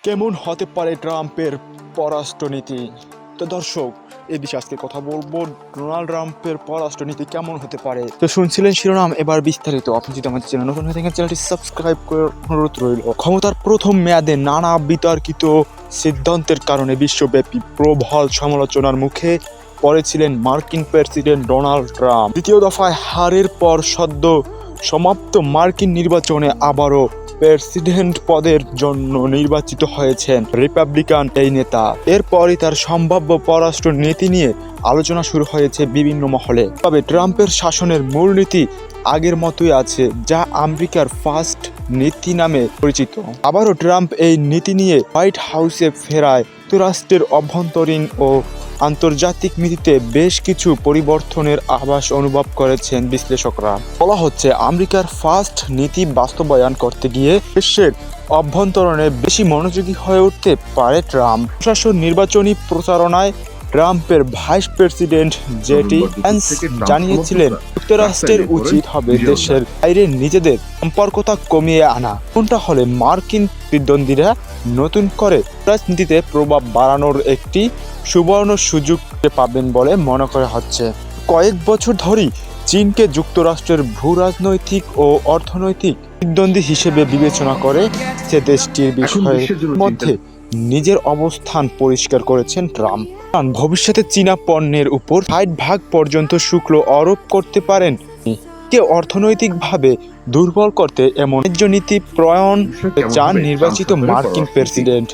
কেমন হতে পারে ট্রাম্পের পররাষ্ট্রনীতি? তো দর্শক, এই বিষয়ে আজকে কথা বলবো। ডোনাল্ড ট্রাম্পের পররাষ্ট্রনীতি কেমন হতে পারে? তো শুনছিলেন শিরোনাম, এবার বিস্তারিত। আপনি যদি আমাদের চ্যানেল নতুন হয়ে থাকেন, চ্যানেলটি সাবস্ক্রাইব করার অনুরোধ রইল। ক্ষমতার প্রথম মেয়াদে নানা বিতর্কিত সিদ্ধান্তের কারণে বিশ্বব্যাপী প্রবল সমালোচনার মুখে পড়েছিলেন মার্কিন প্রেসিডেন্ট ডোনাল্ড ট্রাম্প। দ্বিতীয় দফায় হারের পর সদ্য সমাপ্ত মার্কিন নির্বাচনে আবারও প্রেসিডেন্ট পদের জন্য নির্বাচিত হয়েছেন রিপাবলিকান এই নেতা। এরপরই তার সম্ভাব্য পররাষ্ট্র নীতি নিয়ে আলোচনা শুরু হয়েছে বিভিন্ন মহলে। তবে ট্রাম্পের শাসনের মূলনীতি আগের মতোই আছে, যা আমেরিকার ফার্স্ট নীতি নামে পরিচিত। আবারও ট্রাম্প এই নীতি নিয়ে হোয়াইট হাউসে ফেরায় যুক্তরাষ্ট্রের অভ্যন্তরীণ ও আন্তর্জাতিক নীতিতে বেশ কিছু পরিবর্তনের আভাস অনুভব করেছেন বিশ্লেষকরা। বলা হচ্ছে, আমেরিকার ফার্স্ট নীতি বাস্তবায়ন করতে গিয়ে বিশ্বের অভ্যন্তরণে বেশি মনোযোগী হয়ে উঠতে পারে ট্রাম্প। প্রশাসন নির্বাচনী প্রচারণায় ট্রাম্পের ভাইস প্রেসিডেন্ট জেডি ভ্যান্স জানিয়েছিলেন, যুক্তরাষ্ট্রের উচিত হবে দেশের বাইরে নিজেদের সম্পর্কতা কমিয়ে আনা। কোনটা হলে মার্কিন প্রতিদ্বন্দ্বীরা নতুন করে রাজনীতিতে প্রভাব বাড়ানোর একটি সুবর্ণ সুযোগ পাবেন বলে মনে করা হচ্ছে। কয়েক বছর ধরেই চীনকে যুক্তরাষ্ট্রের ভূ রাজনৈতিক ও অর্থনৈতিক প্রতিদ্বন্দ্বী হিসেবে বিবেচনা করে সে দেশটির বিষয়ের মধ্যে নিজের অবস্থান পরিষ্কার করেছেন ট্রাম্প। ভবিষ্যতে চীনা পণ্যের উপর 60% পর্যন্ত শুল্ক আরোপ করতে পারেন। কে অর্থনৈতিকভাবে দুর্বল করতে এমন বাণিজ্য নীতি প্রণয়ন চান নির্বাচিত মার্কিন প্রেসিডেন্ট।